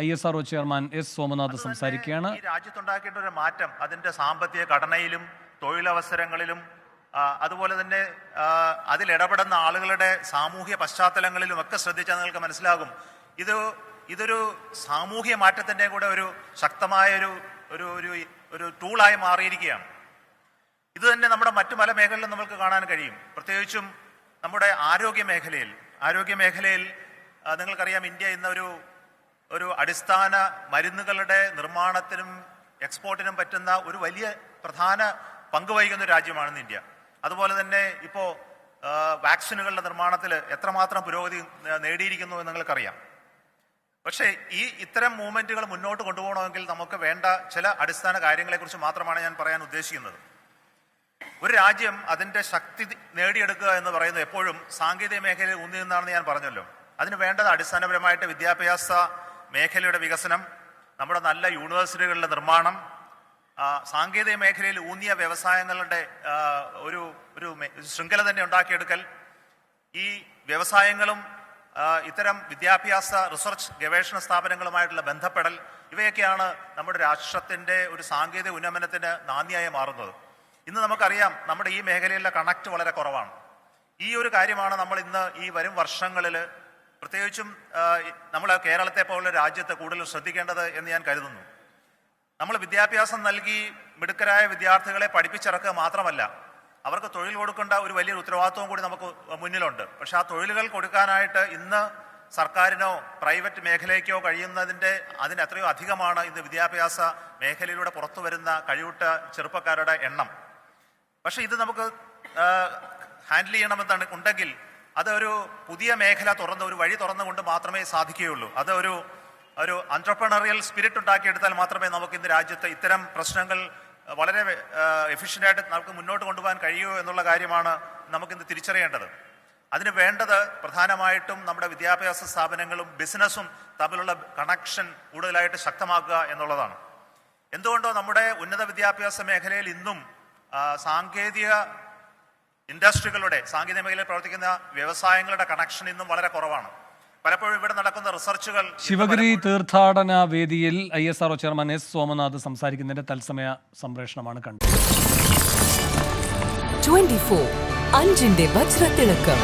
ISRO chairman S. Somnath സംസാരിക്കുകയാണ്. ഈ രാജ്യത്തുണ്ടാക്കേണ്ട ഒരു മാറ്റം അതിന്റെ സാമ്പത്തിക ഘടനയിലും തൊഴിലവസരങ്ങളിലും അതുപോലെ തന്നെ അതിലിടപെടുന്ന ആളുകളുടെ സാമൂഹ്യ പശ്ചാത്തലങ്ങളിലും ഒക്കെ ശ്രദ്ധിച്ചാൽ നിങ്ങൾക്ക് മനസ്സിലാകും. ഇതൊരു സാമൂഹ്യ മാറ്റത്തിന്റെ കൂടെ ഒരു ശക്തമായ ഒരു ടൂളായി മാറിയിരിക്കുകയാണ്. ഇത് തന്നെ നമ്മുടെ മറ്റു പല മേഖലകളിലും നമുക്ക് കാണാൻ കഴിയും. പ്രത്യേകിച്ചും നമ്മുടെ ആരോഗ്യ മേഖലയിൽ നിങ്ങൾക്കറിയാം, ഇന്ത്യ ഇന്ന് ഒരു അടിസ്ഥാന മരുന്നുകളുടെ നിർമ്മാണത്തിനും എക്സ്പോർട്ടിനും പറ്റുന്ന ഒരു വലിയ പ്രധാന പങ്ക് വഹിക്കുന്ന ഒരു രാജ്യമാണ് ഇന്ത്യ. അതുപോലെ തന്നെ ഇപ്പോൾ വാക്സിനുകളുടെ നിർമ്മാണത്തിൽ എത്രമാത്രം പുരോഗതി നേടിയിരിക്കുന്നു എന്ന് നിങ്ങൾക്കറിയാം. പക്ഷേ ഇത്തരം മൂവ്മെന്റുകൾ മുന്നോട്ട് കൊണ്ടുപോകണമെങ്കിൽ നമുക്ക് വേണ്ട ചില അടിസ്ഥാന കാര്യങ്ങളെക്കുറിച്ച് മാത്രമാണ് ഞാൻ പറയാൻ ഉദ്ദേശിക്കുന്നത്. ഒരു രാജ്യം അതിന്റെ ശക്തി നേടിയെടുക്കുക എന്ന് പറയുന്നത് എപ്പോഴും സാങ്കേതിക മേഖലയിൽ ഊന്നി നിന്നാണെന്ന് ഞാൻ പറഞ്ഞല്ലോ. അതിന് വേണ്ടത് അടിസ്ഥാനപരമായിട്ട് വിദ്യാഭ്യാസ മേഖലയുടെ വികസനം, നമ്മുടെ നല്ല യൂണിവേഴ്സിറ്റികളുടെ നിർമ്മാണം, സാങ്കേതിക മേഖലയിൽ ഊന്നിയ വ്യവസായങ്ങളുടെ ഒരു ശൃംഖല തന്നെ ഉണ്ടാക്കിയെടുക്കൽ, ഈ വ്യവസായങ്ങളും ഇത്തരം വിദ്യാഭ്യാസ റിസർച്ച് ഗവേഷണ സ്ഥാപനങ്ങളുമായിട്ടുള്ള ബന്ധപ്പെടൽ, ഇവയൊക്കെയാണ് നമ്മുടെ രാഷ്ട്രത്തിന്റെ ഒരു സാങ്കേതിക ഉന്നമനത്തിന് നാന്ദിയായി മാറുന്നത്. ഇന്ന് നമുക്കറിയാം, നമ്മുടെ ഈ മേഖലയിലെ കണക്ട് വളരെ കുറവാണ്. ഈ ഒരു കാര്യമാണ് നമ്മൾ ഇന്ന് ഈ വരും വർഷങ്ങളിൽ പ്രത്യേകിച്ചും നമ്മൾ കേരളത്തെ പോലുള്ള രാജ്യത്ത് കൂടുതൽ ശ്രദ്ധിക്കേണ്ടത് എന്ന് ഞാൻ കരുതുന്നു. നമ്മൾ വിദ്യാഭ്യാസം നൽകി മിടുക്കരായ വിദ്യാർത്ഥികളെ പഠിപ്പിച്ചിറക്കുക മാത്രമല്ല, അവർക്ക് തൊഴിൽ കൊടുക്കേണ്ട ഒരു വലിയൊരു ഉത്തരവാദിത്വം കൂടി നമുക്ക് മുന്നിലുണ്ട്. പക്ഷെ ആ തൊഴിലുകൾ കൊടുക്കാനായിട്ട് ഇന്ന് സർക്കാരിനോ പ്രൈവറ്റ് മേഖലയ്ക്കോ അതിന് എത്രയോ അധികമാണ് ഇന്ന് വിദ്യാഭ്യാസ മേഖലയിലൂടെ പുറത്തു വരുന്ന കഴിവുറ്റ ചെറുപ്പക്കാരുടെ എണ്ണം. പക്ഷെ ഇത് നമുക്ക് ഹാൻഡിൽ ചെയ്യണമെന്നാണ് ഉണ്ടെങ്കിൽ അതൊരു പുതിയ മേഖല ഒരു വഴി തുറന്നുകൊണ്ട് മാത്രമേ സാധിക്കുകയുള്ളൂ. അത് ഒരു എന്റർപ്രണറിയൽ സ്പിരിറ്റ് ഉണ്ടാക്കിയെടുത്താൽ മാത്രമേ നമുക്ക് ഇന്ന് രാജ്യത്ത് ഇത്തരം പ്രശ്നങ്ങൾ വളരെ എഫിഷ്യൻ്റായിട്ട് നമുക്ക് മുന്നോട്ട് കൊണ്ടുപോകാൻ കഴിയൂ എന്നുള്ള കാര്യമാണ് നമുക്കിന്ന് തിരിച്ചറിയേണ്ടത്. അതിന് വേണ്ടത് പ്രധാനമായിട്ടും നമ്മുടെ വിദ്യാഭ്യാസ സ്ഥാപനങ്ങളും ബിസിനസ്സും തമ്മിലുള്ള കണക്ഷൻ കൂടുതലായിട്ട് ശക്തമാക്കുക എന്നുള്ളതാണ്. എന്തുകൊണ്ടോ നമ്മുടെ ഉന്നത വിദ്യാഭ്യാസ മേഖലയിൽ ഇന്നും സാങ്കേതിക മേഖലയിൽ പ്രവർത്തിക്കുന്ന വ്യവസായങ്ങളുടെ കണക്ഷൻ ഇന്നും വളരെ കുറവാണ്. പലപ്പോഴും ഇവിടെ നടക്കുന്ന റിസർച്ചുകൾ ശിവഗിരി തീർത്ഥാടന വേദിയിൽ ISRO ചെയർമാൻ S. സോമനാഥ് സംസാരിക്കുന്നതിന്റെ തത്സമയ സംപ്രേഷണമാണ് കണ്ടത്. 24 അഞ്ചിന്റെ വജ്രത്തിളക്കം.